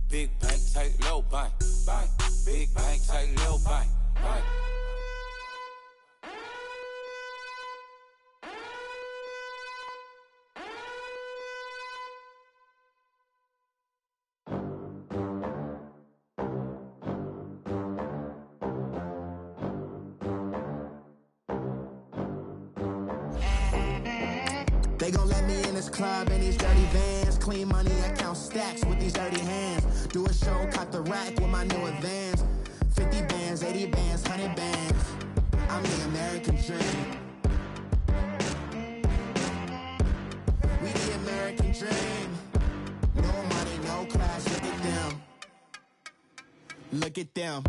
Big bank, take little bank. Bank. Big bank, take little bank. Bank. They gon' let me in this club in these dirty vans. Clean money, I count stacks with these dirty hands. Do a show, cut the rack with my new advance. 50 bands, 80 bands, 100 bands. I'm the American dream. We the American dream. No money, no class, look at them. Look at them,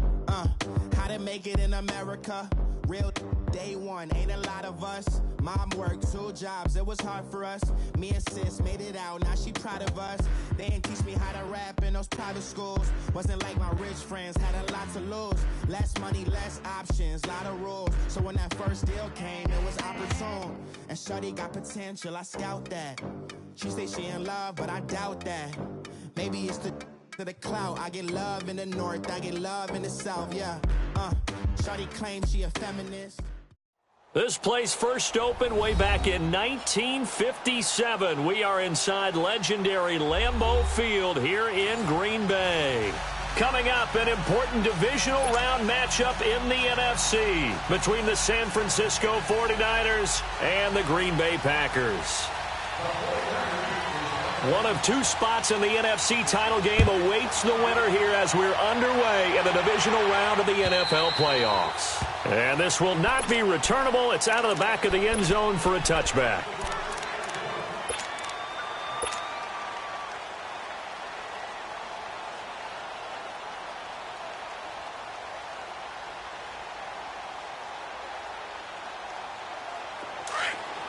how to make it in America. Real day one, ain't a lot of us. Mom worked 2 jobs, it was hard for us. Me and sis made it out, now she proud of us. They didn't teach me how to rap in those private schools. Wasn't like my rich friends, had a lot to lose. Less money, less options, lot of rules. So when that first deal came, it was opportune. And shorty got potential, I scout that. She say she in love, but I doubt that. Maybe it's the clout. I get love in the north, I get love in the south, yeah. Shorty claims she a feminist. This place first opened way back in 1957. We are inside legendary Lambeau Field here in Green Bay. Coming up, an important divisional round matchup in the NFC between the San Francisco 49ers and the Green Bay Packers. One of 2 spots in the NFC title game awaits the winner here as we're underway in the divisional round of the NFL playoffs. And this will not be returnable. It's out of the back of the end zone for a touchback.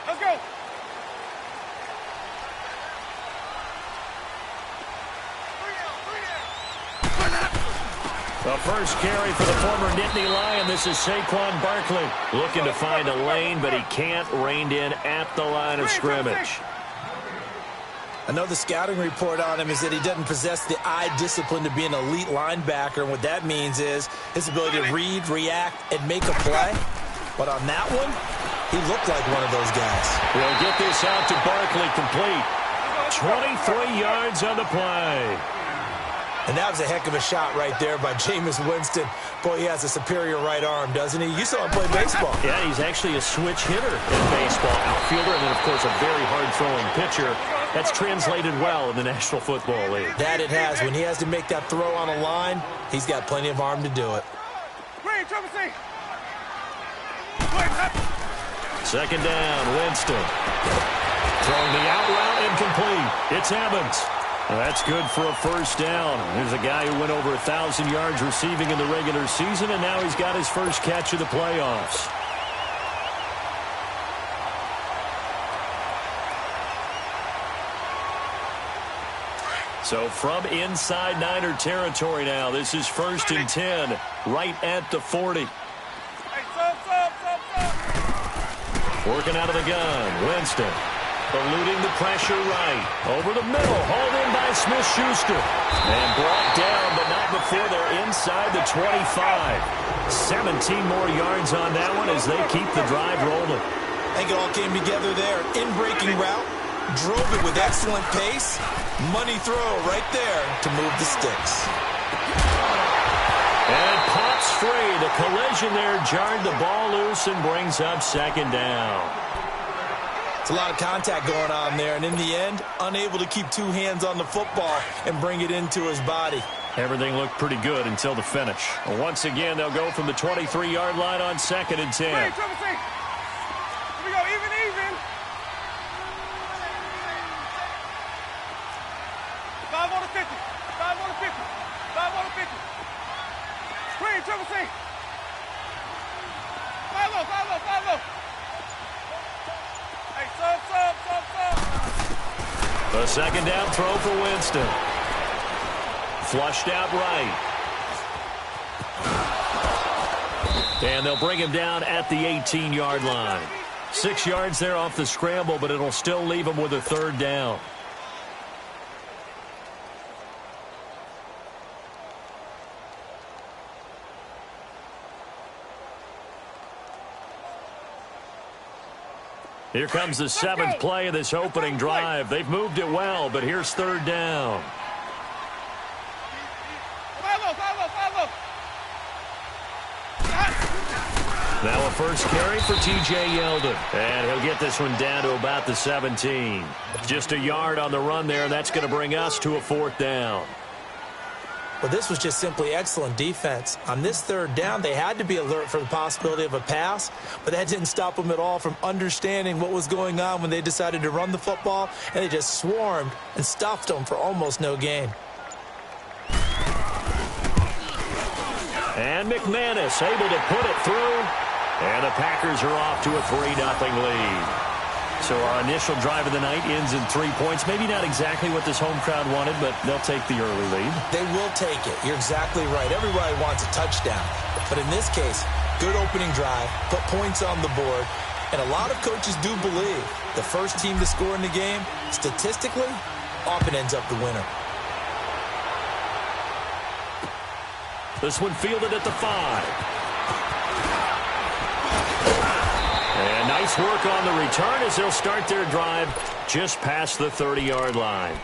Let's go. The first carry for the former Nittany Lion. This is Saquon Barkley looking to find a lane, but he can't. Reined in at the line of scrimmage. I know the scouting report on him is that he doesn't possess the eye discipline to be an elite linebacker, and what that means is his ability to read, react, and make a play. But on that one, he looked like one of those guys. We'll get this out to Barkley, complete. 23 yards on the play. And that was a heck of a shot right there by Jameis Winston. Boy, he has a superior right arm, doesn't he? You saw him play baseball. Yeah, he's actually a switch hitter in baseball. Outfielder, and then, of course, a very hard-throwing pitcher. That's translated well in the National Football League. That it has. When he has to make that throw on a line, he's got plenty of arm to do it. Second down, Winston. Throwing the out route, incomplete. It's Evans. That's good for a first down. There's a guy who went over 1,000 yards receiving in the regular season, and now he's got his first catch of the playoffs. So from inside Niner territory now, this is 1st and 10, right at the 40. Working out of the gun, Winston. Eluding the pressure right. Over the middle. Hauled in by Smith-Schuster. And brought down, but not before they're inside the 25. 17 more yards on that one as they keep the drive rolling. I think it all came together there. In-breaking route. Drove it with excellent pace. Money throw right there to move the sticks. And pops free. The collision there jarred the ball loose and brings up second down. It's a lot of contact going on there, and in the end, unable to keep 2 hands on the football and bring it into his body. Everything looked pretty good until the finish. Once again, they'll go from the 23-yard line on 2nd and 10. Here we go, even. 5 on the 50. 5 on the 50. 5 on the 50. Screen, triple C. 5 low, 5 low, 5 low. Hey, sub. The second down throw for Winston. Flushed out right. And they'll bring him down at the 18-yard line. 6 yards there off the scramble, but it'll still leave him with a 3rd down. Here comes the 7th play of this opening drive. They've moved it well, but here's 3rd down. Now a first carry for T.J. Yeldon. And he'll get this one down to about the 17. Just a yard on the run there. That's going to bring us to a 4th down. Well, this was just simply excellent defense. On this 3rd down, they had to be alert for the possibility of a pass, but that didn't stop them at all from understanding what was going on when they decided to run the football, and they just swarmed and stuffed them for almost no gain. And McManus able to put it through, and the Packers are off to a 3-0 lead. So our initial drive of the night ends in 3 points. Maybe not exactly what this home crowd wanted, but they'll take the early lead. They will take it. You're exactly right. Everybody wants a touchdown. But in this case, good opening drive, put points on the board, and a lot of coaches do believe the first team to score in the game, statistically, often ends up the winner. This one fielded at the 5. And nice work on the return as they'll start their drive just past the 30-yard line.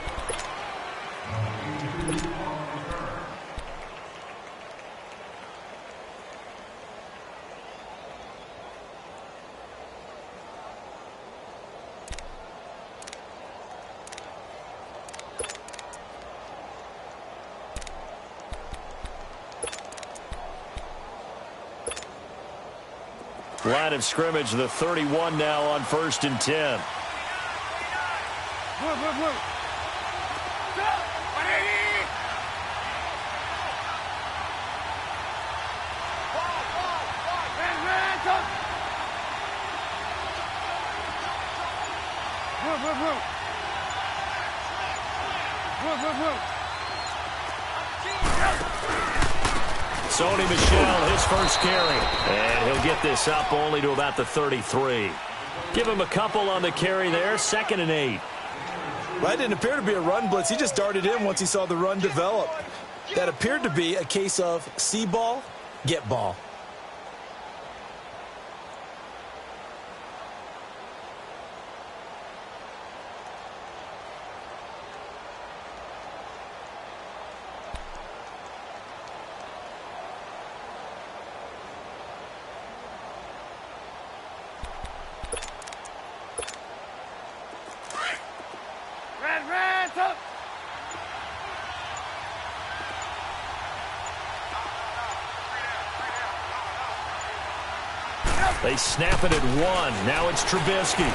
Line of scrimmage, the 31 now on 1st and 10. Sony Michel, his first carry. And he'll get this up only to about the 33. Give him a couple on the carry there. 2nd and 8. Well, that didn't appear to be a run blitz. He just darted in once he saw the run develop. That appeared to be a case of see ball, get ball. They snap it at 1. Now it's Trubisky.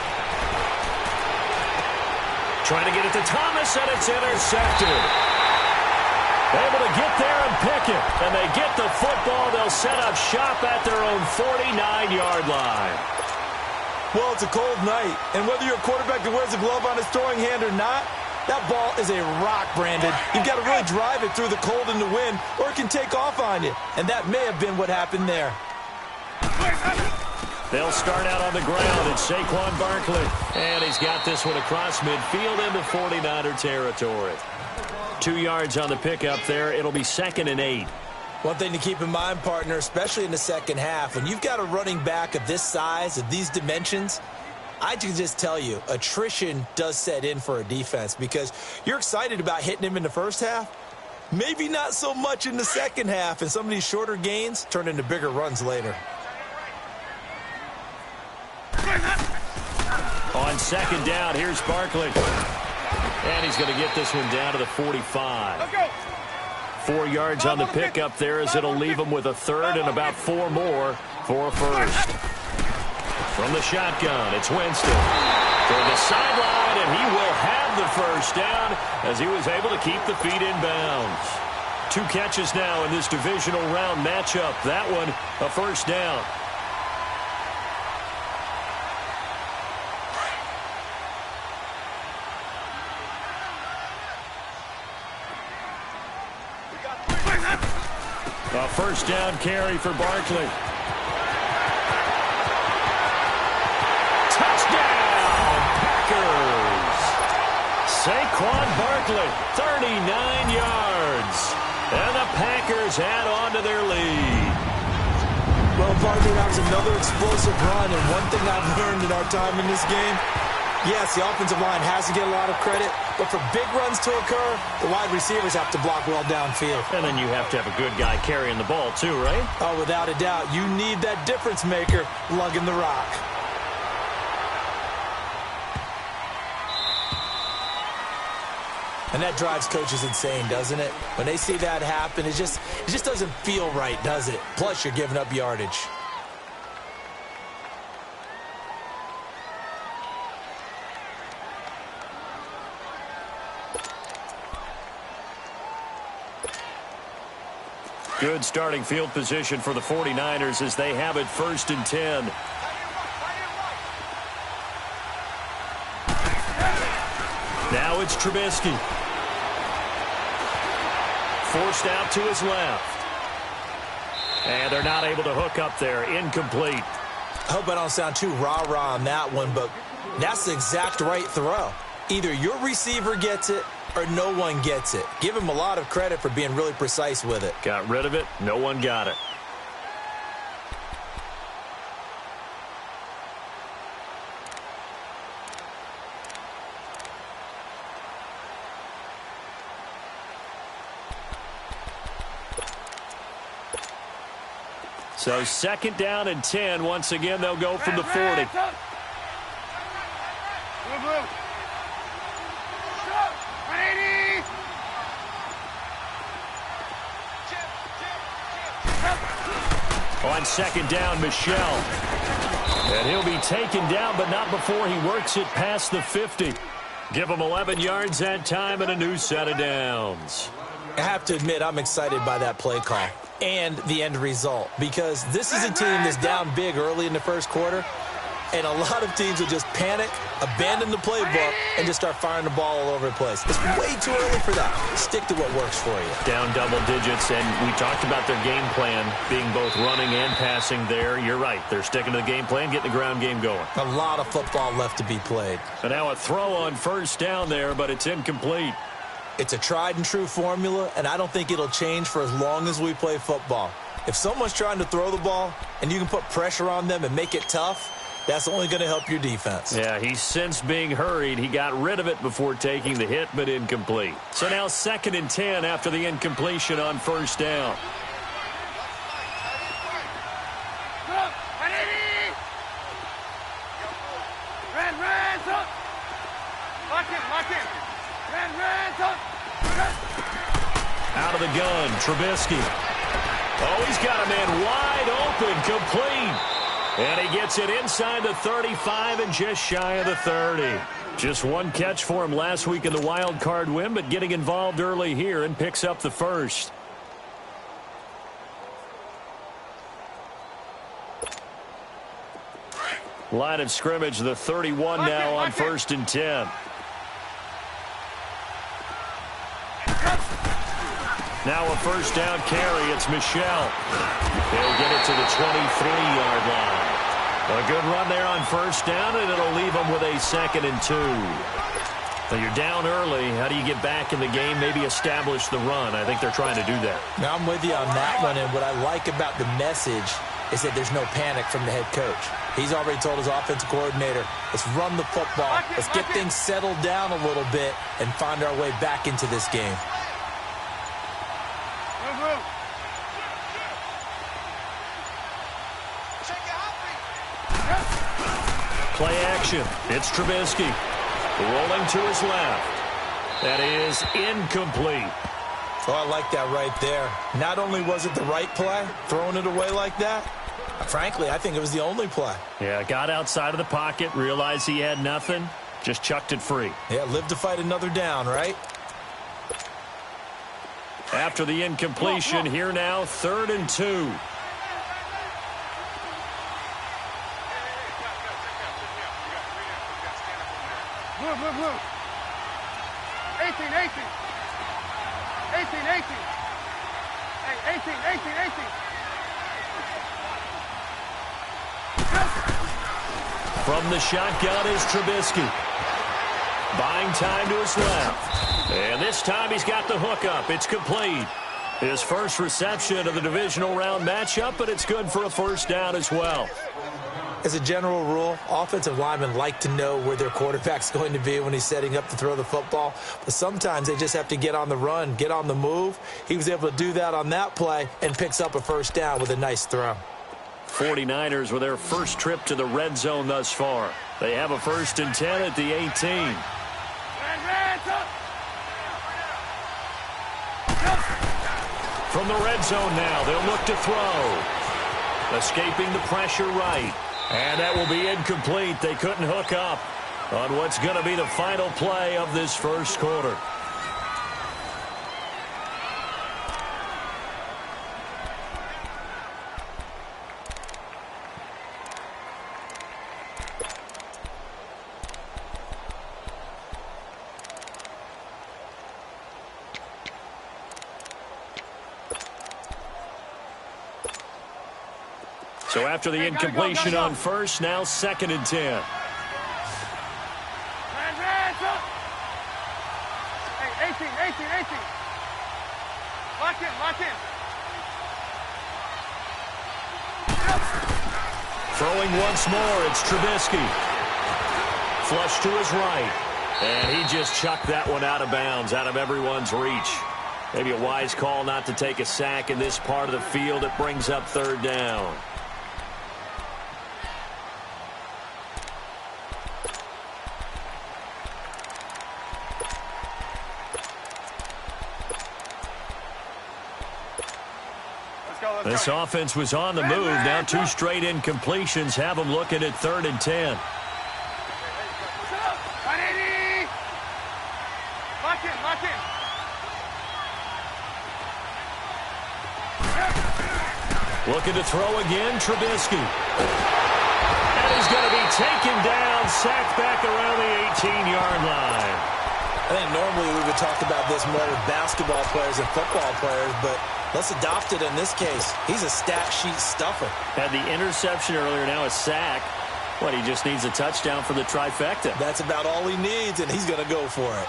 Trying to get it to Thomas, and it's intercepted. Able to get there and pick it. And they get the football. They'll set up shop at their own 49-yard line. Well, it's a cold night, and whether you're a quarterback that wears a glove on his throwing hand or not, that ball is a rock, Brandon. You've got to really drive it through the cold and the wind, or it can take off on you. And that may have been what happened there. They'll start out on the ground. It's Saquon Barkley. And he's got this one across midfield into 49er territory. 2 yards on the pickup there. It'll be 2nd and 8. One thing to keep in mind, partner, especially in the second half, when you've got a running back of this size, of these dimensions, I can just tell you, attrition does set in for a defense because you're excited about hitting him in the first half. Maybe not so much in the second half, and some of these shorter gains turn into bigger runs later. On 2nd down, here's Barkley. And he's going to get this one down to the 45. 4 yards on the pickup there as it'll leave him with a 3rd and about 4 more for a first. From the shotgun, it's Winston. Toward the sideline, and he will have the first down as he was able to keep the feet in bounds. 2 catches now in this divisional round matchup. That one, a first down. A first down carry for Barkley. Touchdown, Packers! Saquon Barkley, 39 yards. And the Packers add on to their lead. Well, partner, that was another explosive run, and one thing I've learned in our time in this game, yes, the offensive line has to get a lot of credit, but for big runs to occur, the wide receivers have to block well downfield. And then you have to have a good guy carrying the ball too, right? Oh, without a doubt, you need that difference maker lugging the rock. And that drives coaches insane, doesn't it? When they see that happen, it just doesn't feel right, does it? Plus, you're giving up yardage. Good starting field position for the 49ers as they have it 1st and 10. Now it's Trubisky. Forced out to his left. And they're not able to hook up there. Incomplete. I hope I don't sound too rah-rah on that one, but that's the exact right throw. Either your receiver gets it or no one gets it. Give him a lot of credit for being really precise with it. Got rid of it. No one got it. So 2nd down and 10. Once again, they'll go from the 40. On 2nd down, Michel. And he'll be taken down, but not before he works it past the 50. Give him 11 yards that time and a new set of downs. I have to admit, I'm excited by that play call and the end result, because this is a team that's down big early in the first quarter, and a lot of teams will just panic, abandon the playbook, and just start firing the ball all over the place. It's way too early for that. Stick to what works for you. Down double digits, and we talked about their game plan being both running and passing there. You're right. They're sticking to the game plan, getting the ground game going. A lot of football left to be played. And now a throw on 1st down there, but it's incomplete. It's a tried-and-true formula, and I don't think it'll change for as long as we play football. If someone's trying to throw the ball and you can put pressure on them and make it tough, that's only going to help your defense. Yeah, he's since being hurried. He got rid of it before taking the hit, but incomplete. So now 2nd and 10 after the incompletion on 1st down. Out of the gun, Trubisky. Oh, he's got a man wide open, complete. And he gets it inside the 35 and just shy of the 30. Just one catch for him last week in the wild card win, but getting involved early here and picks up the first. Line of scrimmage, the 31 now on 1st and 10. Now a 1st down carry. It's Michel. He'll get it to the 23-yard line. A good run there on 1st down, and it'll leave them with a 2nd and 2. So you're down early. How do you get back in the game, maybe establish the run? I think they're trying to do that. Now, I'm with you on that one, and what I like about the message is that there's no panic from the head coach. He's already told his offensive coordinator, let's run the football, let's get things settled down a little bit and find our way back into this game. Play action. It's Trubisky. Rolling to his left. That is incomplete. Oh, I like that right there. Not only was it the right play, throwing it away like that, frankly, I think it was the only play. Yeah, got outside of the pocket, realized he had nothing, just chucked it free. Yeah, live to fight another down, right? After the incompletion, here now, 3rd and 2. Blue. 18. 18. Hey, 18. From the shotgun is Trubisky. Buying time to his left. And this time he's got the hook up. It's complete. His first reception of the divisional round matchup, but it's good for a first down as well. As a general rule, offensive linemen like to know where their quarterback's going to be when he's setting up to throw the football. But sometimes they just have to get on the run, get on the move. He was able to do that on that play and picks up a first down with a nice throw. 49ers with their first trip to the red zone thus far. They have a 1st and 10 at the 18. From the red zone now, they'll look to throw. Escaping the pressure right. And that will be incomplete. They couldn't hook up on what's going to be the final play of this first quarter. So after the incompletion on first, now 2nd and 10. Hey, 18. Lock in. Throwing once more, it's Trubisky. Flush to his right. And he just chucked that one out of bounds, out of everyone's reach. Maybe a wise call not to take a sack in this part of the field. It brings up 3rd down. This offense was on the move. Now 2 straight incompletions have them looking at 3rd and 10. Lock in. Looking to throw again, Trubisky. And he's going to be taken down, sacked back around the 18-yard line. I think normally we would talk about this more with basketball players and football players, but let's adopt it in this case. He's a stat sheet stuffer. Had the interception earlier, now a sack. What, he just needs a touchdown for the trifecta. That's about all he needs, and he's going to go for it.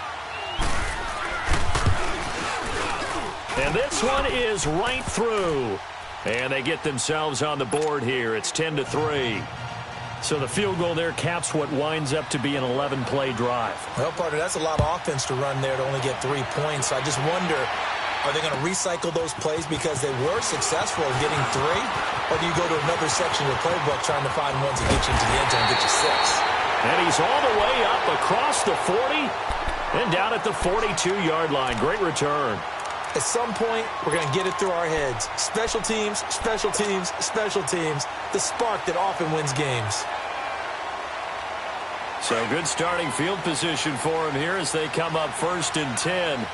And this one is right through. And they get themselves on the board here. It's 10-3. So the field goal there caps what winds up to be an 11-play drive. Well, partner, that's a lot of offense to run there to only get 3 points. So I just wonder, are they going to recycle those plays because they were successful in getting 3? Or do you go to another section of the playbook trying to find ones that get you into the end zone and get you 6? And he's all the way up across the 40 and down at the 42-yard line. Great return. At some point, we're going to get it through our heads. Special teams, special teams, special teams. The spark that often wins games. So good starting field position for him here as they come up 1st and 10.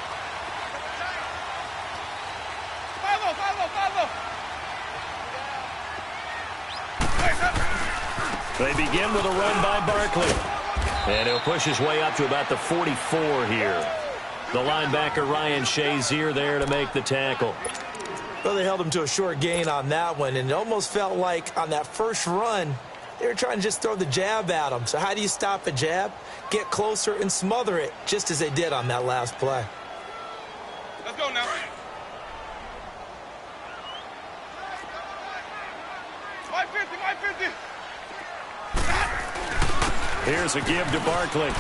They begin with a run by Barkley. And he'll push his way up to about the 44 here. The linebacker Ryan Shazier there to make the tackle. Well, they held him to a short gain on that one, and it almost felt like on that first run, they were trying to just throw the jab at him. So how do you stop a jab? Get closer and smother it, just as they did on that last play. Let's go now. My 50. Here's a give to Barkley.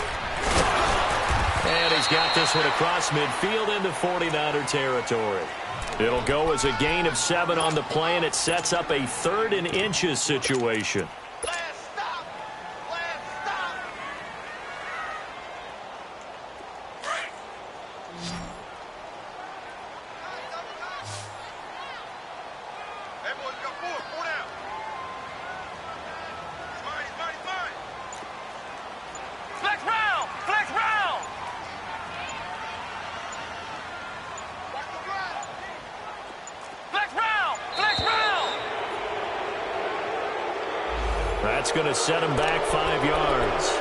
And he's got this one across midfield into 49er territory. It'll go as a gain of 7 on the play, and it sets up a 3rd and inches situation. That's going to set him back 5 yards.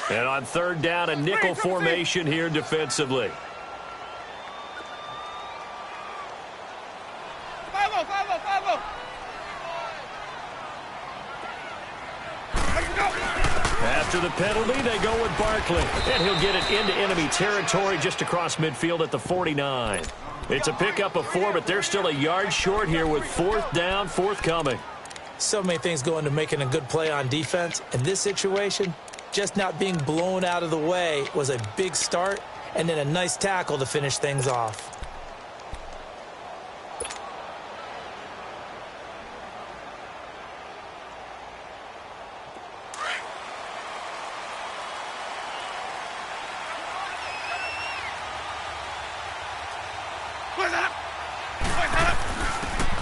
And on third down, a nickel formation here defensively. After the penalty, they go with Barkley. And he'll get it into enemy territory just across midfield at the 49. It's a pickup of 4, but they're still a yard short here with fourth down forthcoming. So many things go into making a good play on defense. In this situation, just not being blown out of the way was a big start, and then a nice tackle to finish things off.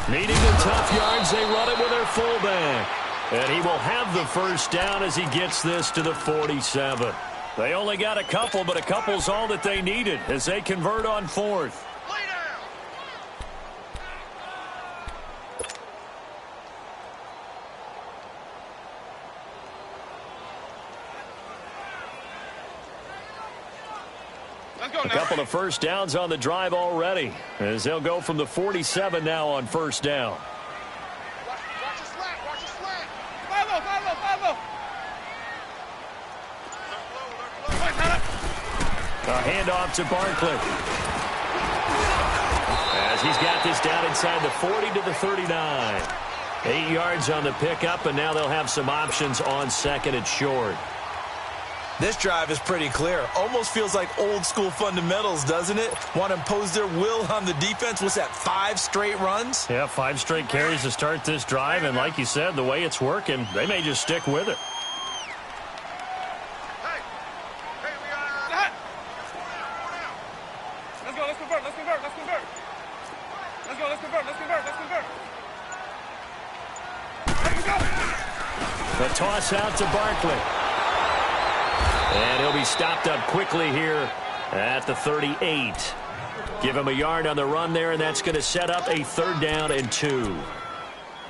Needing the tough yards, they run it with their fullback. And he will have the first down as he gets this to the 47. They only got a couple, but a couple's all that they needed as they convert on fourth. A couple of first downs on the drive already as they'll go from the 47 now on first down. Watch your slant. Watch your slant. Follow. A handoff to Barkley. As he's got this down inside the 40 to the 39. 8 yards on the pickup, and now they'll have some options on second and short. This drive is pretty clear. Almost feels like old school fundamentals, doesn't it? Want to impose their will on the defense. What's that, 5 straight runs? Yeah, 5 straight carries to start this drive, and like you said, the way it's working, they may just stick with it. Let's convert. The toss out to Barkley. And he'll be stopped up quickly here at the 38. Give him a yard on the run there, and that's going to set up a 3rd down and 2.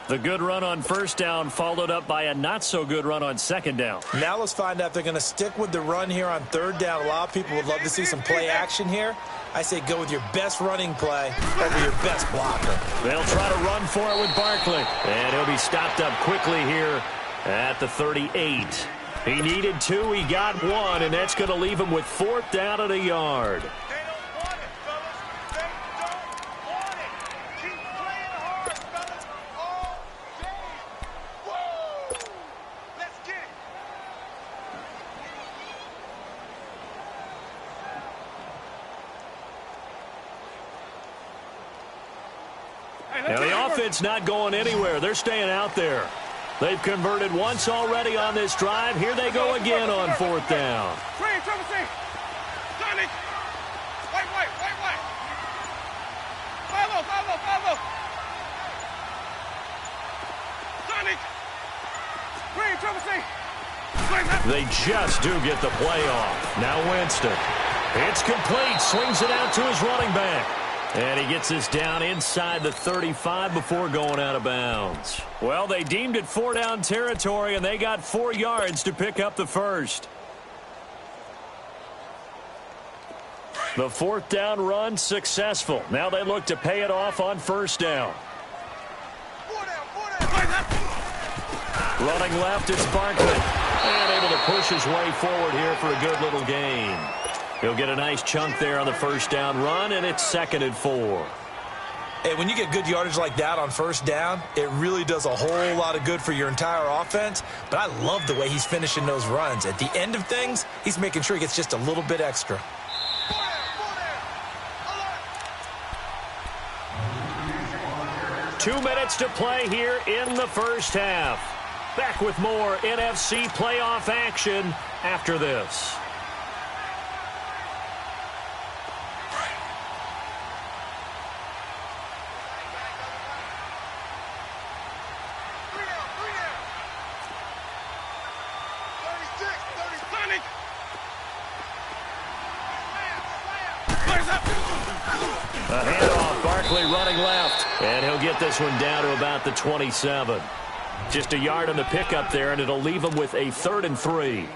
The good run on first down followed up by a not-so-good run on second down. Now let's find out if they're going to stick with the run here on 3rd down. A lot of people would love to see some play action here. I say go with your best running play over your best blocker. They'll try to run for it with Barkley. And he'll be stopped up quickly here at the 38. He needed 2, he got 1, and that's going to leave him with 4th down and a yard. Now the offense not going anywhere. They're staying out there. They've converted once already on this drive. Here they go again on 4th down. They just do get the play off. Now Winston. It's complete. Swings it out to his running back. And he gets this down inside the 35 before going out of bounds. Well, they deemed it 4-down territory, and they got 4 yards to pick up the first. The 4th down run successful. Now they look to pay it off on first down. Running left, it's Barkley. And able to push his way forward here for a good little gain. He'll get a nice chunk there on the first down run, and it's 2nd and 4. Hey, when you get good yardage like that on first down, it really does a whole lot of good for your entire offense. But I love the way he's finishing those runs. At the end of things, he's making sure he gets just a little bit extra. Two minutes to play here in the first half. Back with more NFC playoff action after this. A handoff, Barkley running left, and he'll get this one down to about the 27. Just a yard on the pickup there, and it'll leave him with a 3rd and 3.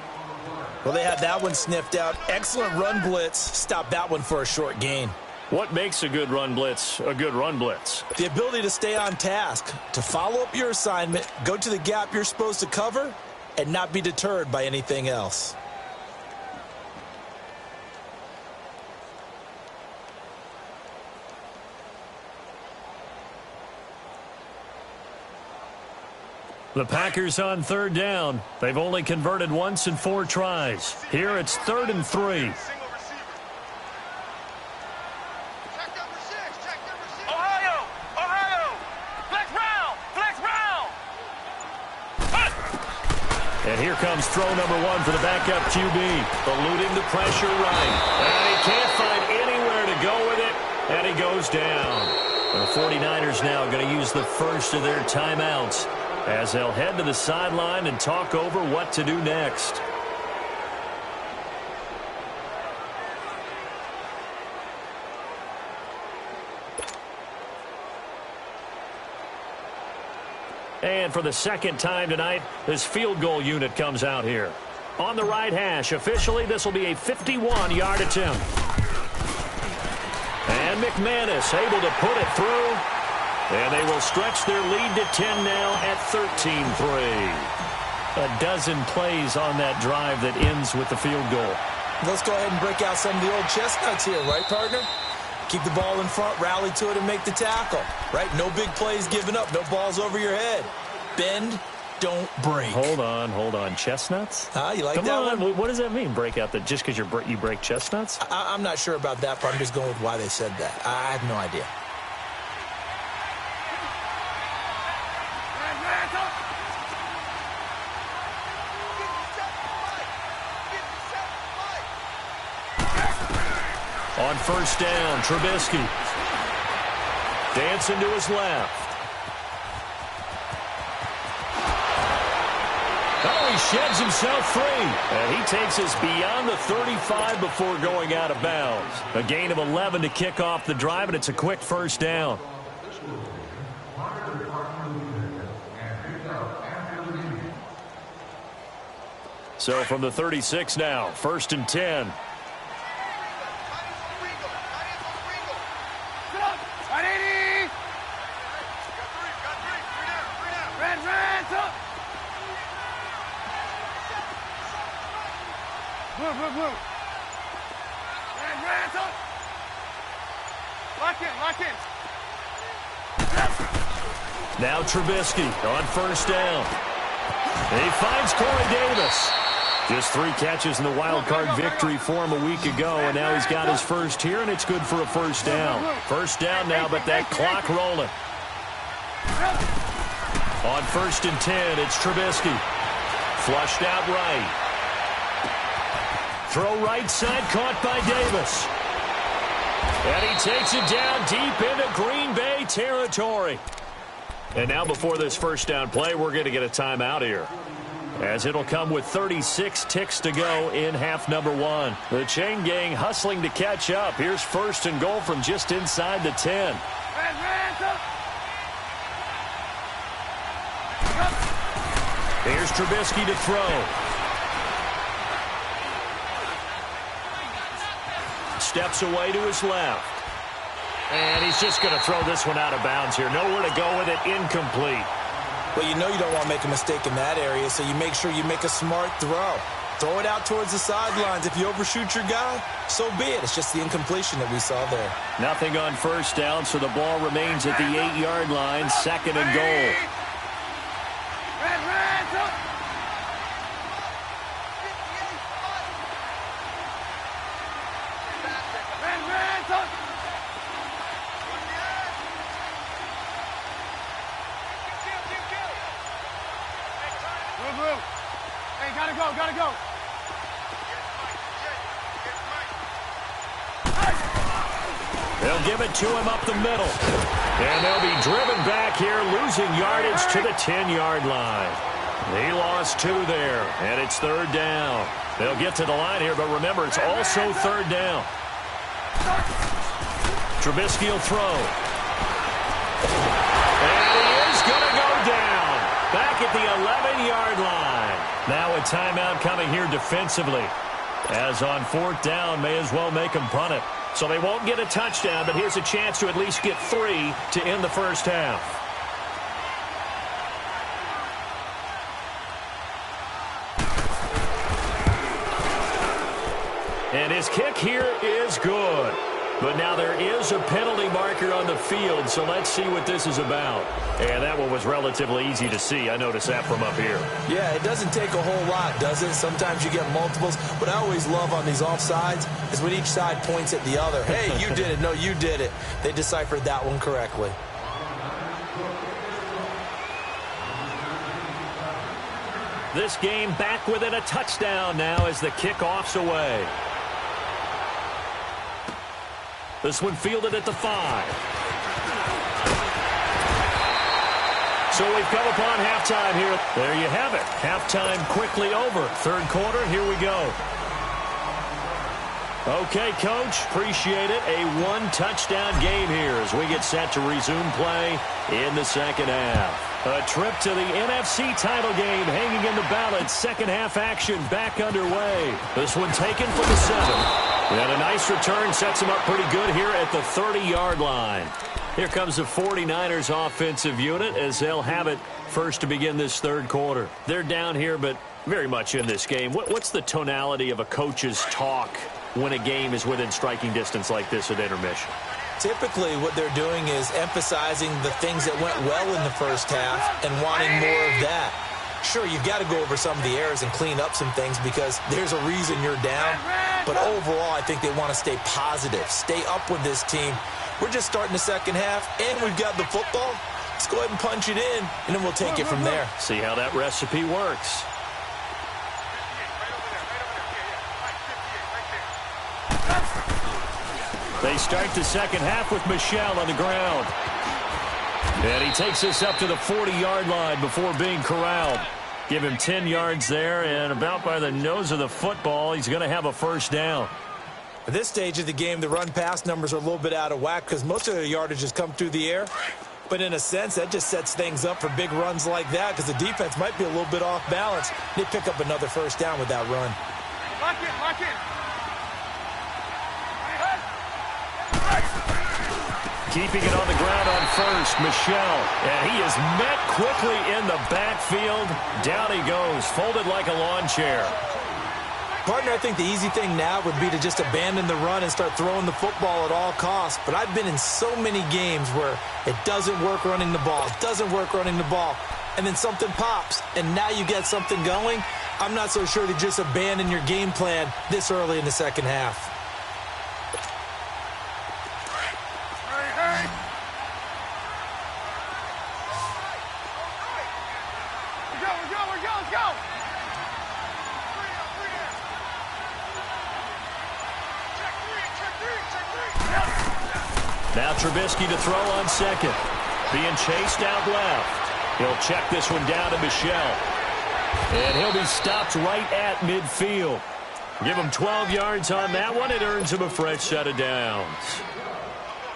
Well, they had that one sniffed out. Excellent run blitz. Stopped that one for a short gain. What makes a good run blitz a good run blitz? The ability to stay on task, to follow up your assignment, go to the gap you're supposed to cover, and not be deterred by anything else. The Packers on third down. They've only converted once in 4 tries. Here it's 3rd and 3. And here comes throw number 1 for the backup QB. Eluding the pressure right. And he can't find anywhere to go with it. And he goes down. The 49ers now going to use the first of their timeouts as they'll head to the sideline and talk over what to do next. And for the second time tonight, this field goal unit comes out here. On the right hash, officially, this will be a 51-yard attempt. And McManus able to put it through. And they will stretch their lead to 10 now at 13-3. A dozen plays on that drive that ends with the field goal. Let's go ahead and break out some of the old chestnuts here, right, partner? Keep the ball in front, rally to it, and make the tackle, right? No big plays given up, no balls over your head. Bend, don't break. Hold on. Chestnuts? You like Come that on. one? What does that mean, break out? Just because you break chestnuts? I'm not sure about that, but I'm just going with why they said that. I have no idea. On first down, Trubisky. Dancing to his left. Oh, he sheds himself free. And he takes us beyond the 35 before going out of bounds. A gain of 11 to kick off the drive, and it's a quick first down. So from the 36 now, 1st and 10. Now Trubisky on first down. He finds Corey Davis. Just 3 catches in the wild card victory for him a week ago, and now he's got his first here, and it's good for a first down. First down now, but that clock rolling. On 1st and 10, it's Trubisky. Flushed out right. Throw right side, caught by Davis. And he takes it down deep into Green Bay territory. And now before this first down play, we're going to get a timeout here, as it'll come with 36 ticks to go in half number 1. The chain gang hustling to catch up. Here's 1st and goal from just inside the 10. Here's Trubisky to throw. Steps away to his left. And he's just going to throw this one out of bounds here. Nowhere to go with it. Incomplete. Well, you know you don't want to make a mistake in that area, so you make sure you make a smart throw. Throw it out towards the sidelines. If you overshoot your guy, so be it. It's just the incompletion that we saw there. Nothing on first down, so the ball remains at the 8-yard line. 2nd and goal. Hey, gotta go. They'll give it to him up the middle. And they'll be driven back here, losing yardage to the 10-yard line. He lost 2 there, and it's 3rd down. They'll get to the line here, but remember, it's also 3rd down. Trubisky will throw. And he is going to go down. Back at the 11-yard line. Now a a timeout coming here defensively. As on 4th down, may as well make them punt it. So they won't get a touchdown, but here's a chance to at least get 3 to end the first half. And his kick here is good. But now there is a penalty marker on the field, so let's see what this is about. And that one was relatively easy to see. I noticed that from up here. Yeah, it doesn't take a whole lot, does it? Sometimes you get multiples. What I always love on these offsides is when each side points at the other. Hey, you did it. No, you did it. They deciphered that one correctly. This game back within a touchdown now as the kickoff's away. This one fielded at the 5. So we've come upon halftime here. There you have it. Halftime quickly over. Third quarter, here we go. Okay, Coach, appreciate it. A one-touchdown game here as we get set to resume play in the second half. A trip to the NFC title game hanging in the balance. Second half action back underway. This one taken for the 7. And a nice return sets him up pretty good here at the 30-yard line. Here comes the 49ers offensive unit as they'll have it first to begin this third quarter. They're down here, but very much in this game. What's the tonality of a coach's talk when a game is within striking distance like this at intermission? Typically, what they're doing is emphasizing the things that went well in the first half and wanting more of that. Sure, you've got to go over some of the errors and clean up some things because there's a reason you're down. But overall, I think they want to stay positive, stay up with this team. We're just starting the second half, and we've got the football. Let's go ahead and punch it in, and then we'll take it from there. See how that recipe works. They start the second half with Michel on the ground. And he takes us up to the 40-yard line before being corralled. Give him 10 yards there, and about by the nose of the football, he's going to have a first down. At this stage of the game, the run-pass numbers are a little bit out of whack because most of their yardage has come through the air. But in a sense, that just sets things up for big runs like that because the defense might be a little bit off balance. They pick up another first down with that run. Lock it. Keeping it on the ground on first, Michel. And he is met quickly in the backfield. Down he goes, folded like a lawn chair. Partner, I think the easy thing now would be to just abandon the run and start throwing the football at all costs. But I've been in so many games where it doesn't work running the ball. And then something pops, and now you get something going. I'm not so sure to just abandon your game plan this early in the second half. Now Trubisky to throw on second. Being chased out left. He'll check this one down to Michel. And he'll be stopped right at midfield. Give him 12 yards on that one. It earns him a fresh set of downs.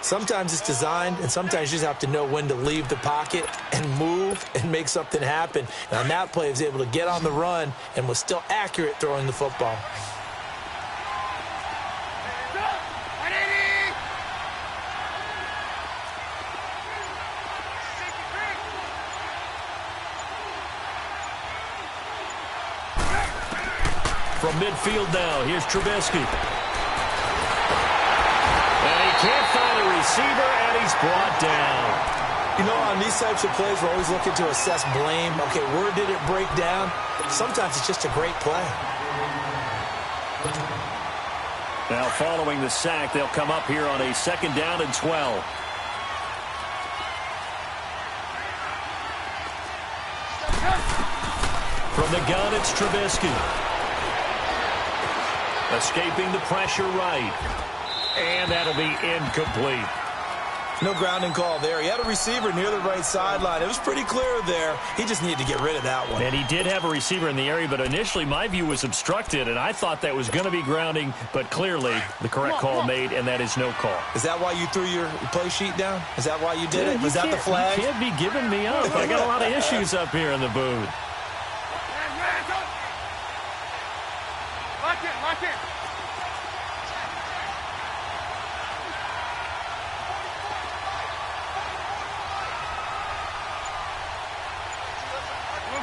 Sometimes it's designed, and sometimes you just have to know when to leave the pocket and move and make something happen. And on that play, he was able to get on the run and was still accurate throwing the football. From midfield now, here's Trubisky. And he can't find a receiver, and he's brought down. You know, on these types of plays, we're always looking to assess blame. Okay, where did it break down? Sometimes it's just a great play. Now, following the sack, they'll come up here on a 2nd down and 12. From the gun, it's Trubisky. Escaping the pressure right. And that'll be incomplete. No grounding call there. He had a receiver near the right sideline. It was pretty clear there. He just needed to get rid of that one. And he did have a receiver in the area, but initially my view was obstructed, and I thought that was going to be grounding, but clearly the correct call made, and that is no call. Is that why you threw your play sheet down? Is that why you did it? Was that the flag? You can't be giving me up. I got a lot of issues up here in the booth. Watch it.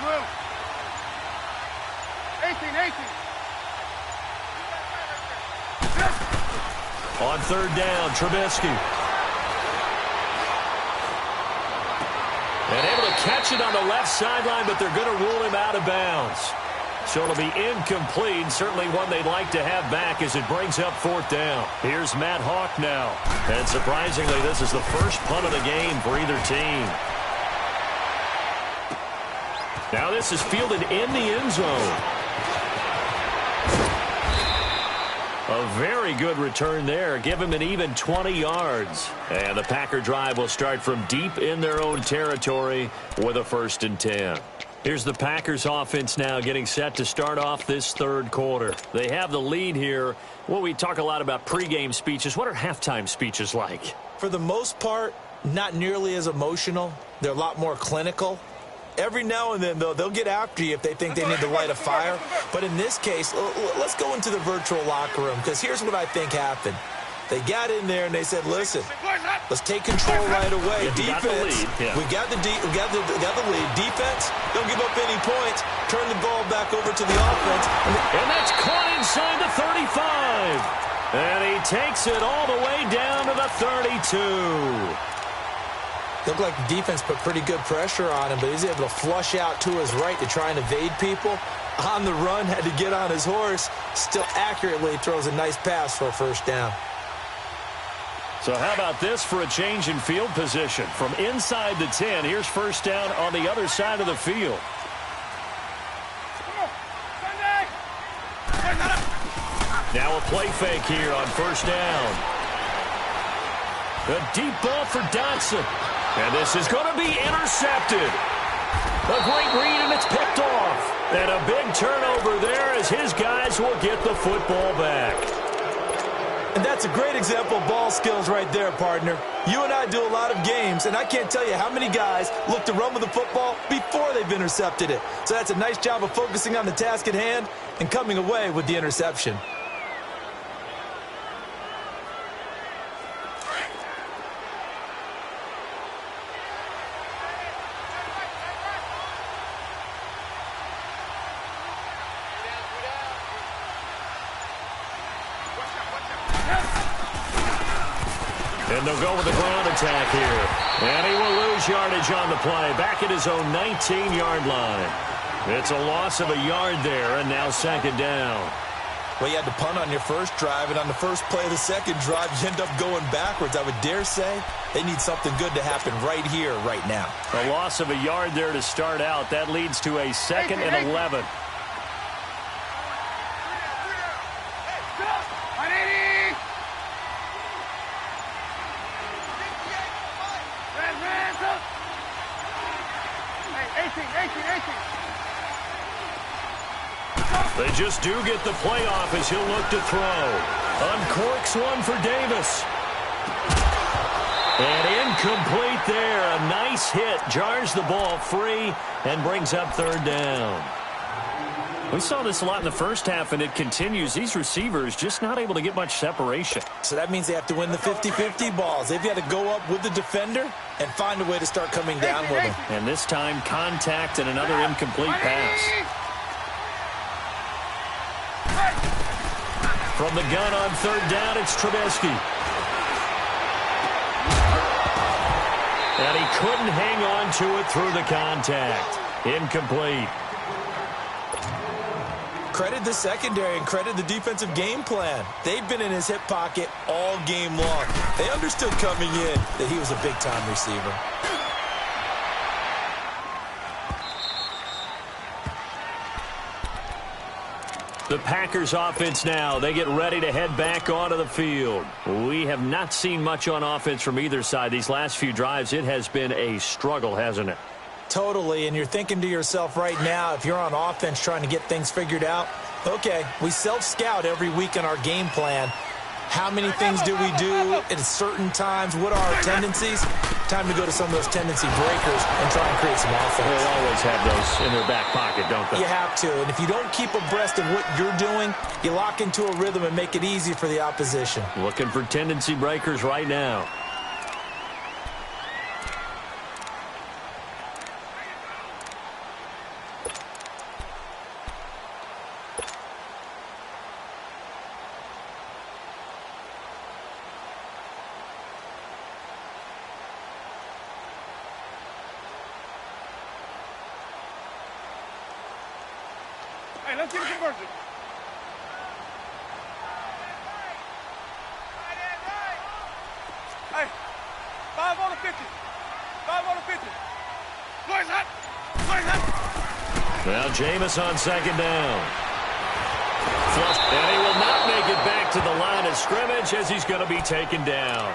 Move. 18. On third down, Trubisky. And able to catch it on the left sideline, but they're going to rule him out of bounds. So it'll be incomplete, certainly one they'd like to have back as it brings up fourth down. Here's Matt Hawk now. And surprisingly, this is the first punt of the game for either team. Now this is fielded in the end zone. A very good return there. Give him an even 20 yards. And the Packer drive will start from deep in their own territory with a 1st and 10. Here's the Packers offense now getting set to start off this third quarter. They have the lead here. Well, we talk a lot about pregame speeches. What are halftime speeches like? For the most part, not nearly as emotional. They're a lot more clinical. Every now and then, though, they'll get after you if they think they need to light a fire. But in this case, let's go into the virtual locker room, because here's what I think happened. They got in there and they said, listen, let's take control right away. Defense, we got the lead. Defense, don't give up any points. Turn the ball back over to the offense. And that's caught inside the 35. And he takes it all the way down to the 32. Looked like the defense put pretty good pressure on him, but he's able to flush out to his right to try and evade people. On the run, had to get on his horse. Still accurately throws a nice pass for a 1st down. So how about this for a change in field position? From inside the 10, here's 1st down on the other side of the field. Now a play fake here on 1st down. A deep ball for Dotson. And this is going to be intercepted. A great read, and it's picked off. And a big turnover there as his guys will get the football back. And that's a great example of ball skills right there, partner. You and I do a lot of games, and I can't tell you how many guys look to run with the football before they've intercepted it. So that's a nice job of focusing on the task at hand and coming away with the interception. And they'll go with the ground attack here. And he will lose yardage on the play. Back at his own 19-yard line. It's a loss of a yard there, and now 2nd down. Well, you had to punt on your first drive, and on the first play of the second drive, you end up going backwards. I would dare say they need something good to happen right here, right now. A loss of a yard there to start out. That leads to a 2nd and 11. They just do get the playoff as he'll look to throw. Uncorks one for Davis. And incomplete there. A nice hit. Jars the ball free and brings up 3rd down. We saw this a lot in the first half, and it continues. These receivers just not able to get much separation. So that means they have to win the 50-50 balls. They've got to go up with the defender and find a way to start coming down with him. And this time, contact and another incomplete pass. From the gun on 3rd down, it's Trubisky. And he couldn't hang on to it through the contact. Incomplete. Credit the secondary and credit the defensive game plan. They've been in his hip pocket all game long. They understood coming in that he was a big-time receiver. The Packers offense now. They get ready to head back onto the field. We have not seen much on offense from either side. These last few drives, it has been a struggle, hasn't it? Totally, and you're thinking to yourself right now, if you're on offense trying to get things figured out, okay, we self-scout every week in our game plan. How many things do we do at certain times? What are our tendencies? time to go to some of those tendency breakers and try and create some offense. They always have those in their back pocket, don't they? You have to, and if you don't keep abreast of what you're doing, you lock into a rhythm and make it easy for the opposition. Looking for tendency breakers right now. Hey, let's get a conversion. Hey, 5 on the 50. 5 on the 50. Noise hot. Noise hot. Now Jameis on second down. Flush, and he will not make it back to the line of scrimmage as he's going to be taken down.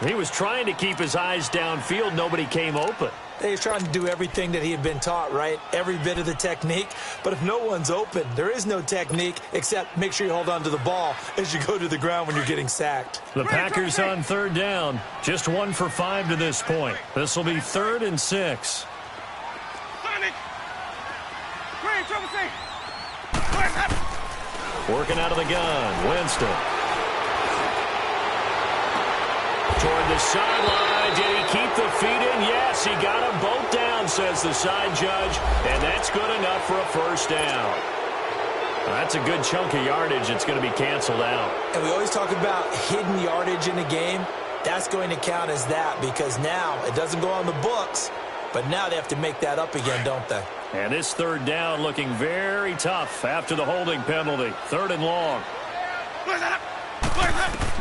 He was trying to keep his eyes downfield. Nobody came open. He's trying to do everything that he had been taught, right? Every bit of the technique. But if no one's open, there is no technique except make sure you hold on to the ball as you go to the ground when you're getting sacked. The Packers on third down. Just 1 for 5 to this point. This will be 3rd and 6. Sonic. Green, Triple C. Noise hot. Working out of the gun. Winston. Toward the sideline. Did he keep the feet in? Yes, he got them both down, says the side judge. And that's good enough for a first down. That's a good chunk of yardage. It's going to be canceled out. And we always talk about hidden yardage in a game. That's going to count as that because now it doesn't go on the books, but now they have to make that up again, don't they? And this third down looking very tough after the holding penalty. 3rd and long. Noise hot. Noise hot.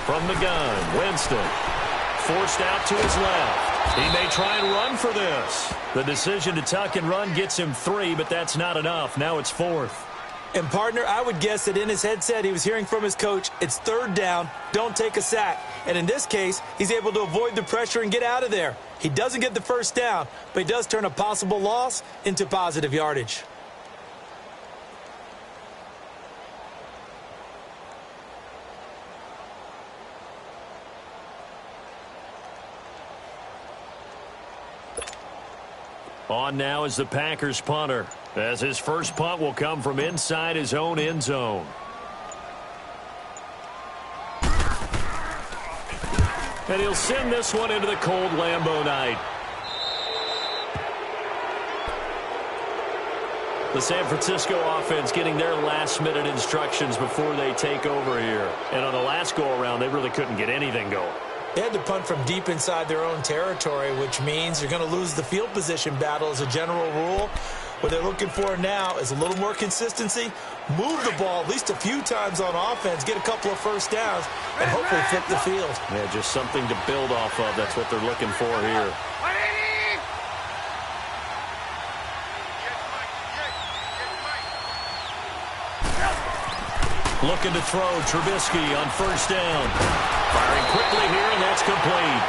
From the gun, Winston. Forced out to his left. He may try and run for this. The decision to tuck and run gets him 3, but that's not enough. Now it's 4th. And, partner, I would guess that in his headset he was hearing from his coach, it's 3rd down, don't take a sack. And in this case, he's able to avoid the pressure and get out of there. He doesn't get the first down, but he does turn a possible loss into positive yardage. On now is the Packers punter, as his first punt will come from inside his own end zone. And he'll send this one into the cold Lambeau night. The San Francisco offense getting their last-minute instructions before they take over here. And on the last go-around, they really couldn't get anything going. They had to punt from deep inside their own territory, which means you're going to lose the field position battle as a general rule. What they're looking for now is a little more consistency, move the ball at least a few times on offense, get a couple of first downs, and hopefully flip the field. Yeah, just something to build off of. That's what they're looking for here. Looking to throw, Trubisky on first down. Firing quickly here, and that's complete.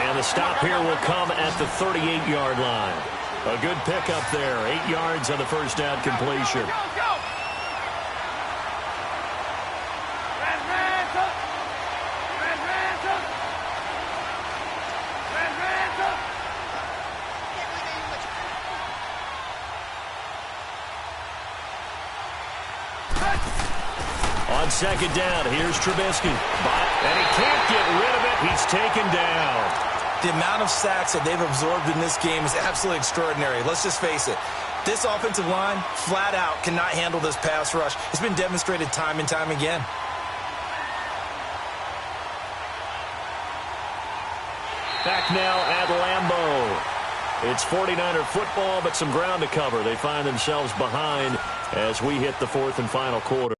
And the stop here will come at the 38-yard line. A good pickup there, 8 yards on the first down completion. On second down, here's Trubisky. And he can't get rid of it. He's taken down. The amount of sacks that they've absorbed in this game is absolutely extraordinary. Let's just face it. This offensive line, flat out, cannot handle this pass rush. It's been demonstrated time and time again. Back now at Lambeau. It's 49er football, but some ground to cover. They find themselves behind as we hit the 4th and final quarter.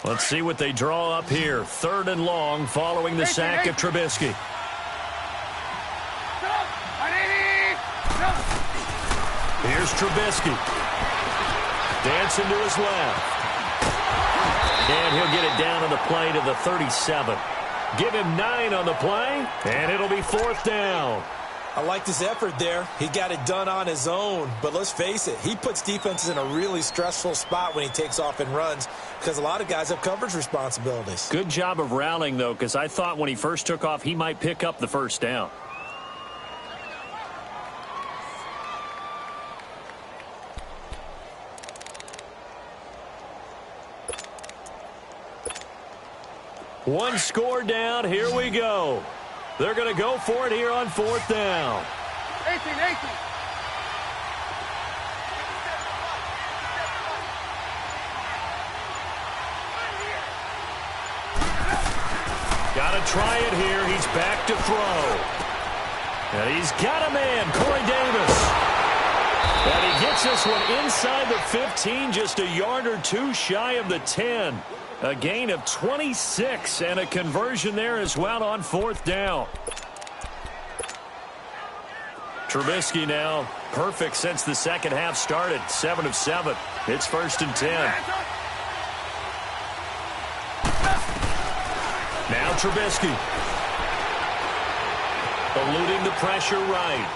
Let's see what they draw up here. 3rd and long following the sack of Trubisky. Here's Trubisky. Dancing to his left. And he'll get it down on the play to the 37. Give him 9 on the play, and it'll be 4th down. I liked his effort there. He got it done on his own. But let's face it, he puts defenses in a really stressful spot when he takes off and runs because a lot of guys have coverage responsibilities. Good job of rallying, though, because I thought when he first took off, he might pick up the 1st down. One score down. Here we go. They're going to go for it here on 4th down. 18. Got to try it here. He's back to throw. And he's got a man, Corey Davis. And he gets this one inside the 15, just a yard or 2 shy of the 10. A gain of 26 and a conversion there as well on 4th down. Trubisky now perfect since the second half started. 7 of 7. It's 1st and 10. Now Trubisky. Eluding the pressure right.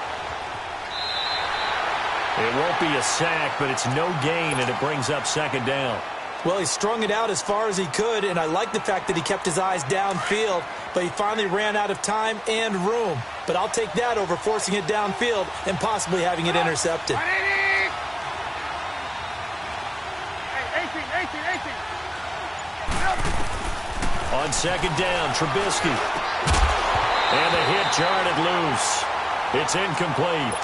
It won't be a sack, but it's no gain, and it brings up 2nd down. Well, he strung it out as far as he could, and I like the fact that he kept his eyes downfield, but he finally ran out of time and room. But I'll take that over forcing it downfield and possibly having it intercepted. 18. On 2nd down, Trubisky. And the hit jarred it loose. It's incomplete.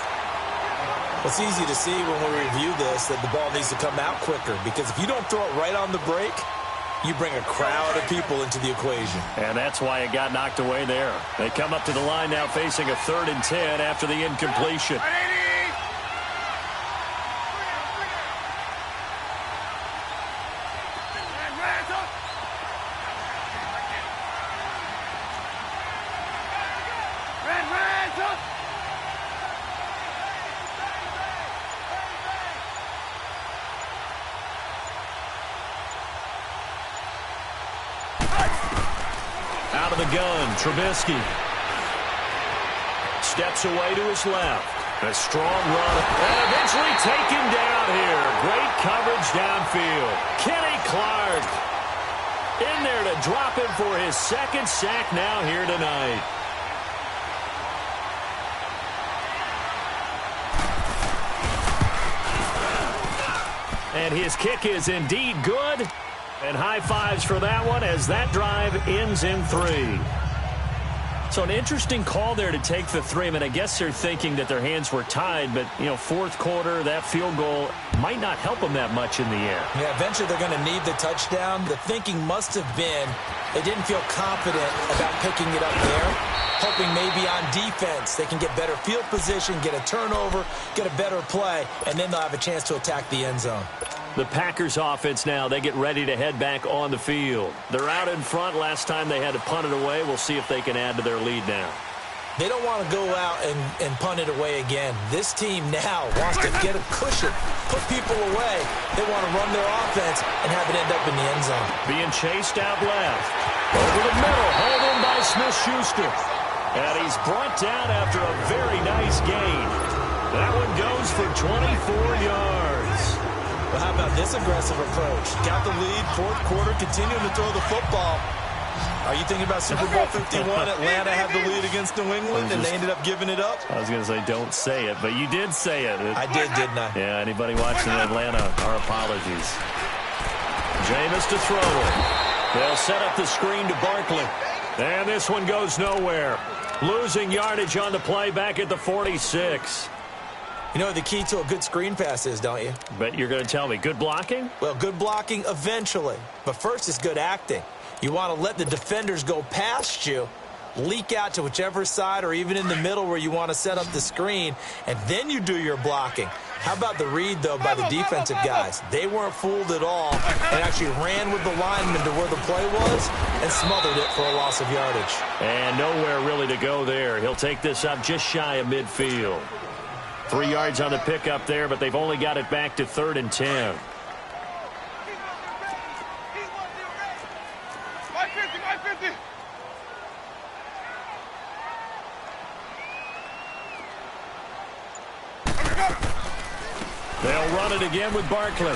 It's easy to see when we review this that the ball needs to come out quicker because if you don't throw it right on the break, you bring a crowd of people into the equation. And that's why it got knocked away there. They come up to the line now facing a 3rd and 10 after the incompletion. Out of the gun, Trubisky. Steps away to his left. A strong run. And eventually taken down here. Great coverage downfield. Kenny Clark in there to drop him for his 2nd sack now here tonight. And his kick is indeed good. And high fives for that one as that drive ends in 3. So an interesting call there to take the 3. I mean, I guess they're thinking that their hands were tied, but, you know, 4th quarter, that field goal might not help them that much in the air. Yeah, eventually they're going to need the touchdown. The thinking must have been they didn't feel confident about picking it up there, hoping maybe on defense they can get better field position, get a turnover, get a better play, and then they'll have a chance to attack the end zone. The Packers offense now, they get ready to head back on the field. They're out in front. Last time they had to punt it away. We'll see if they can add to their lead now. They don't want to go out and punt it away again. This team now wants to get a cushion, put people away. They want to run their offense and have it end up in the end zone. Being chased out left. Over the middle, hauled in by Smith-Schuster. And he's brought down after a very nice gain. That one goes for 24 yards. Well, how about this aggressive approach? Got the lead, 4th quarter, continuing to throw the football. Are you thinking about Super Bowl 51? Atlanta had the lead against New England, and they ended up giving it up? I was going to say don't say it, but you did say it. I did, didn't I? Yeah, anybody watching Atlanta, our apologies. Jameis to throw it. They'll set up the screen to Barkley. And this one goes nowhere. Losing yardage on the play back at the 46. You know what the key to a good screen pass is, don't you? But you're going to tell me, good blocking? Well, good blocking eventually. But first is good acting. You want to let the defenders go past you. leak out to whichever side or even in the middle where you want to set up the screen, and then you do your blocking. How about the read, though, by the defensive guys? They weren't fooled at all and actually ran with the lineman to where the play was and smothered it for a loss of yardage. And nowhere really to go there. He'll take this up just shy of midfield. 3 yards on the pickup there, but they've only got it back to 3rd and 10. They'll run it again with Barkley.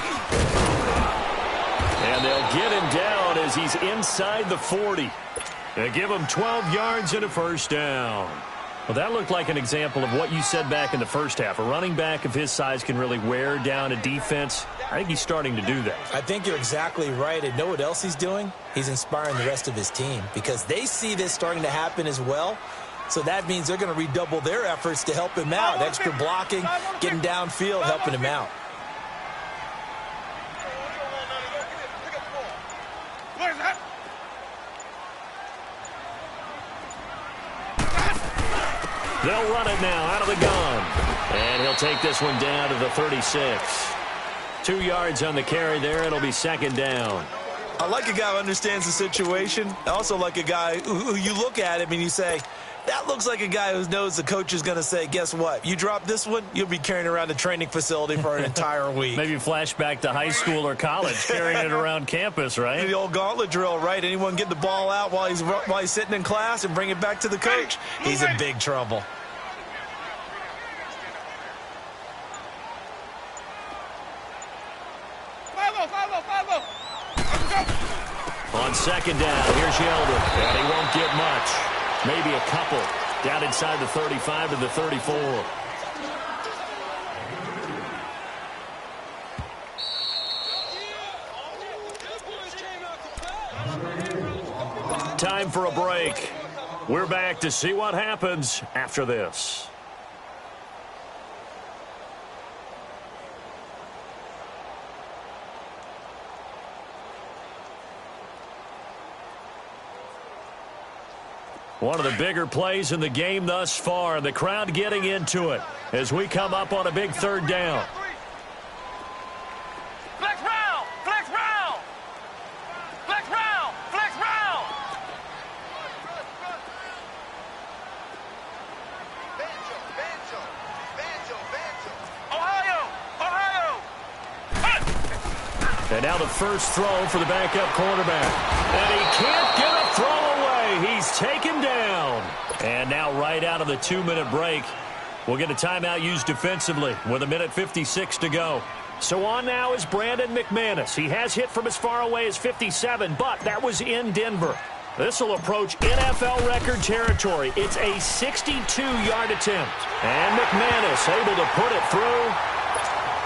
And they'll get him down as he's inside the 40. They give him 12 yards and a first down. Well, that looked like an example of what you said back in the first half. A running back of his size can really wear down a defense. I think he's starting to do that. I think you're exactly right. And know what else he's doing? He's inspiring the rest of his team because they see this starting to happen as well. So that means they're going to redouble their efforts to help him out. Extra blocking, getting downfield, helping him out. They'll run it now out of the gun. And he'll take this one down to the 36. 2 yards on the carry there. It'll be 2nd down. I like a guy who understands the situation. I also like a guy who you look at him and you say, that looks like a guy who knows the coach is going to say, guess what? You drop this one, you'll be carrying around the training facility for an entire week. Maybe flashback to high school or college, carrying it around campus, right? The old gauntlet drill, right? Anyone get the ball out while he's sitting in class and bring it back to the coach? He's in big trouble. On 2nd down, here's Yeldon. And he won't get much. Maybe a couple. Down inside the 35 to the 34. Time for a break. We're back to see what happens after this. One of the bigger plays in the game thus far, and the crowd getting into it as we come up on a big 3rd down. Flex round! Flex round! Flex round! Flex round! Ohio! Ohio! And now the first throw for the backup quarterback. And he can't get a throw away. He's taken down. And now right out of the 2-minute break, we'll get a timeout used defensively with 1:56 to go. So on now is Brandon McManus. He has hit from as far away as 57, but that was in Denver. This will approach NFL record territory. It's a 62-yard attempt. And McManus able to put it through.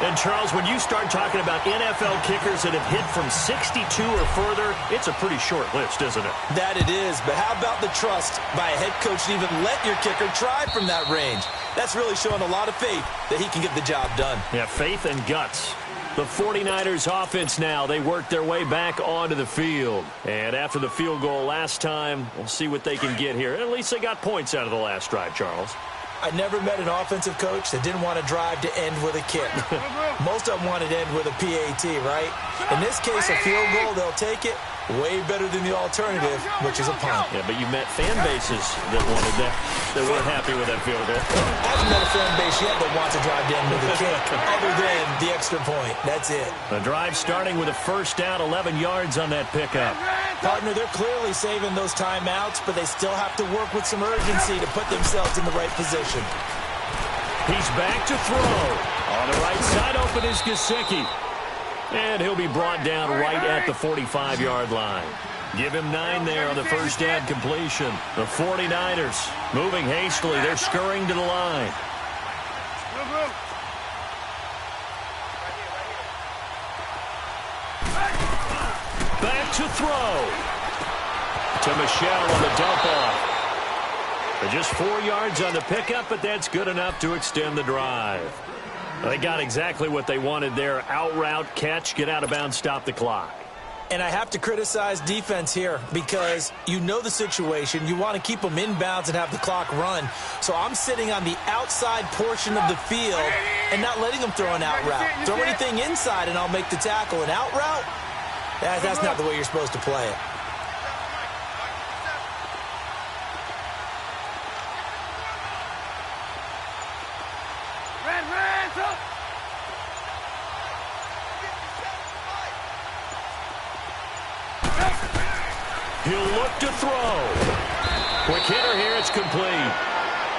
And, Charles, when you start talking about NFL kickers that have hit from 62 or further, it's a pretty short list, isn't it? That it is, but how about the trust by a head coach to even let your kicker try from that range? That's really showing a lot of faith that he can get the job done. Yeah, faith and guts. The 49ers offense now, they work their way back onto the field. And after the field goal last time, we'll see what they can get here. At least they got points out of the last drive, Charles. I never met an offensive coach that didn't want to drive to end with a kick. Most of them wanted to end with a PAT, right? In this case, a field goal, they'll take it. Way better than the alternative, which is a punt. Yeah, but you met fan bases that wanted that, that weren't happy with that field goal. I haven't met a fan base yet that wants to drive to end with a kick, other than the extra point. That's it. The drive starting with a first down, 11 yards on that pickup. Partner, they're clearly saving those timeouts, but they still have to work with some urgency to put themselves in the right position. He's back to throw. On the right side open is Gesicki. And he'll be brought down right at the 45-yard line. Give him 9 there on the first down completion. The 49ers moving hastily. They're scurrying to the line. Back to throw. To Michelle on the dump off. Just 4 yards on the pickup, but that's good enough to extend the drive. They got exactly what they wanted there. Out route, catch, get out of bounds, stop the clock. And I have to criticize defense here because you know the situation. You want to keep them inbounds and have the clock run. So I'm sitting on the outside portion of the field and not letting them throw an out route. Throw anything inside and I'll make the tackle. An out route? That's not the way you're supposed to play it. He'll look to throw. Quick hitter here, it's complete.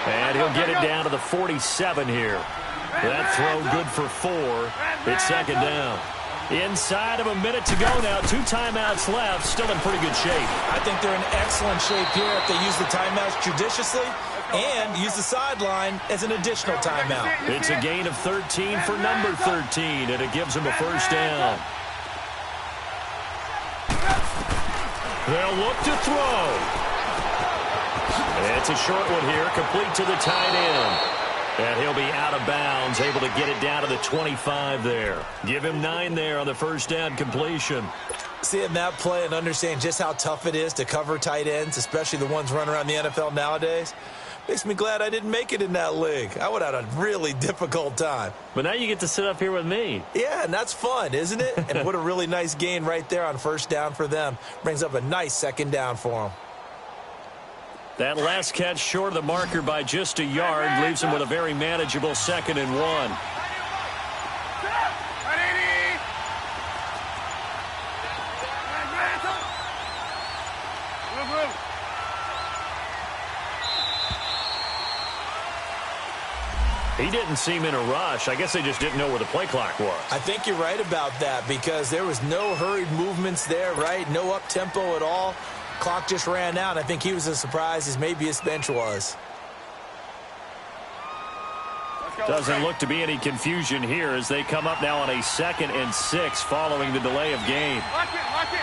And he'll get it down to the 47 here. That throw good for 4. It's second down. Inside of a minute to go now. 2 timeouts left. Still in pretty good shape. I think they're in excellent shape here if they use the timeouts judiciously and use the sideline as an additional timeout. It's a gain of 13 for number 13, and it gives him a first down. They'll look to throw. It's a short one here, complete to the tight end. And he'll be out of bounds, able to get it down to the 25 there. Give him 9 there on the first down completion. Seeing that play and understanding just how tough it is to cover tight ends, especially the ones running around the NFL nowadays, makes me glad I didn't make it in that league. I would have had a really difficult time. But now you get to sit up here with me. Yeah, and that's fun, isn't it? And what a really nice gain right there on first down for them. Brings up a nice second down for them. That last catch short of the marker by just a yard leaves him with a very manageable 2nd and 1. He didn't seem in a rush. I guess they just didn't know where the play clock was. I think you're right about that because there was no hurried movements there, right? No up-tempo at all. Clock just ran out. I think he was as surprised as maybe his bench was. Doesn't look to be any confusion here as they come up now on a 2nd and 6 following the delay of game. Lock in, lock in.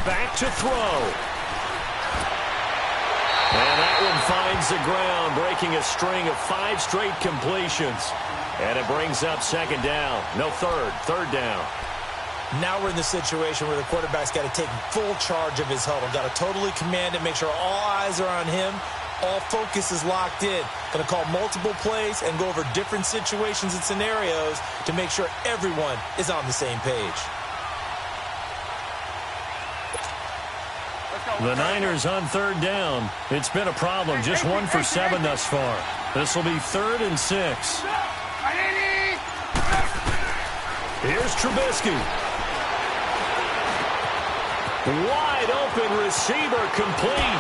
Back to throw. And that one finds the ground, breaking a string of 5 straight completions. And it brings up 2nd down. No, third down. Now we're in the situation where the quarterback's got to take full charge of his huddle. Got to totally command it, make sure all eyes are on him. All focus is locked in. Going to call multiple plays and go over different situations and scenarios to make sure everyone is on the same page. The Niners on 3rd down. It's been a problem. Just 1 for 7 thus far. This will be 3rd and 6. Here's Trubisky. Wide open receiver complete.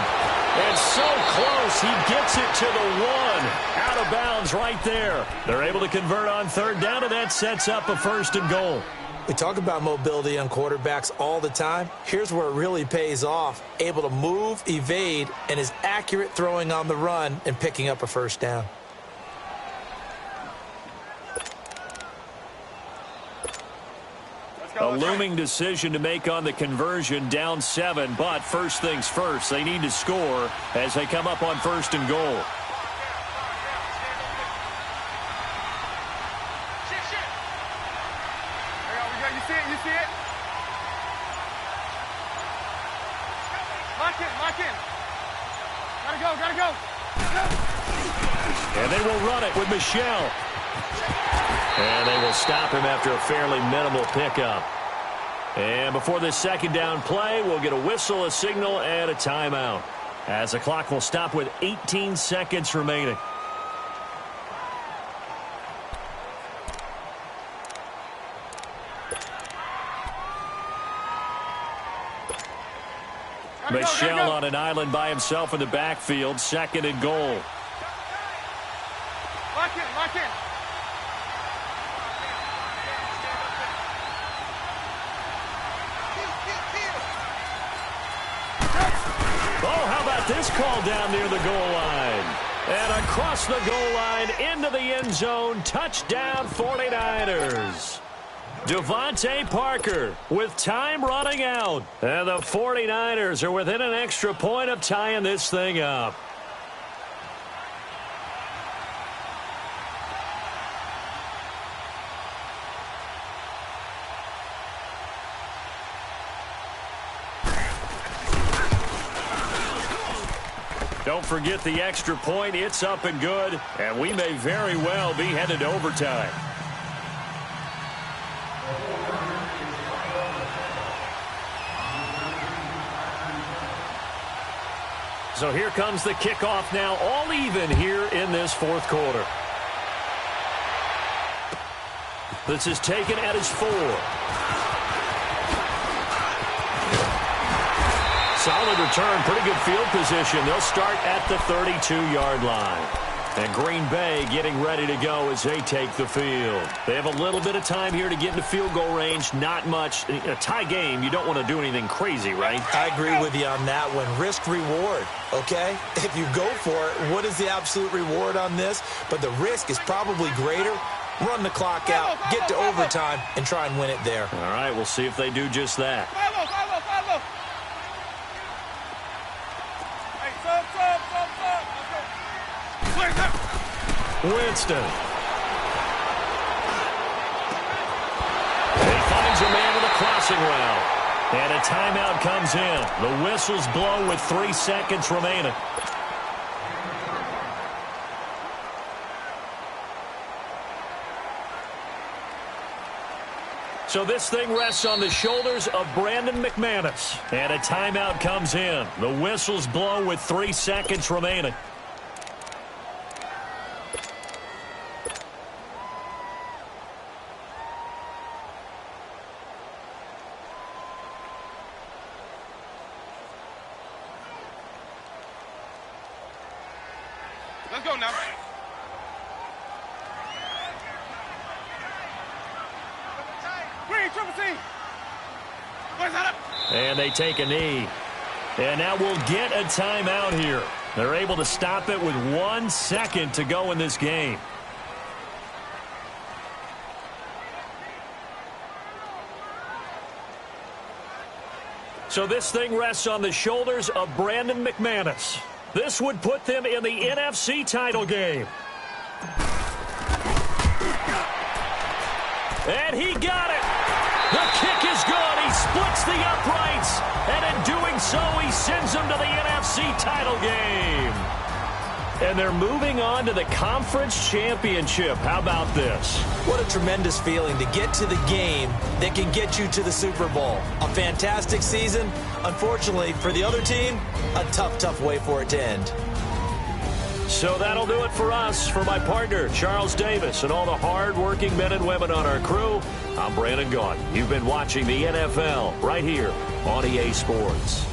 And so close, he gets it to the 1. Out of bounds right there. They're able to convert on 3rd down, and that sets up a 1st and goal. We talk about mobility on quarterbacks all the time. Here's where it really pays off. Able to move, evade, and is accurate throwing on the run and picking up a 1st down. A looming decision to make on the conversion, down 7, but first things first, they need to score as they come up on 1st and goal. You see it? Lock in. Gotta go. And they will run it with Michelle. And they will stop him after a fairly minimal pickup. And before this 2nd down play, we'll get a whistle, a signal, and a timeout. As the clock will stop with 18 seconds remaining. Michelle on an island by himself in the backfield, 2nd and goal. Lock in. Oh, how about this call down near the goal line? And across the goal line, into the end zone, touchdown 49ers. Devontae Parker with time running out. And the 49ers are within an extra point of tying this thing up. Don't forget the extra point. It's up and good. And we may very well be headed to overtime. So here comes the kickoff now, all even here in this fourth quarter. This is taken at his 4. Solid return, pretty good field position. They'll start at the 32-yard line. And Green Bay getting ready to go as they take the field. They have a little bit of time here to get into field goal range. Not much. In a tie game, you don't want to do anything crazy, right? I agree with you on that one. Risk-reward, okay? If you go for it, what is the absolute reward on this? But the risk is probably greater. Run the clock out, get to overtime, and try and win it there. All right, we'll see if they do just that. Winston. And he finds a man with a crossing route. And a timeout comes in. The whistles blow with 3 seconds remaining. So this thing rests on the shoulders of Brandon McManus. And a timeout comes in. The whistles blow with 3 seconds remaining. Let's go now. Green, triple team. Where's that up? And they take a knee. And now we'll get a timeout here. They're able to stop it with 1 second to go in this game. So this thing rests on the shoulders of Brandon McManus. This would put them in the NFC title game. And he got it. The kick is good. He splits the uprights. And in doing so, he sends them to the NFC title game. And they're moving on to the conference championship. How about this? What a tremendous feeling to get to the game that can get you to the Super Bowl. A fantastic season. Unfortunately, for the other team, a tough, tough way for it to end. So that'll do it for us. For my partner, Charles Davis, and all the hard-working men and women on our crew, I'm Brandon Gaudin. You've been watching the NFL right here on EA Sports.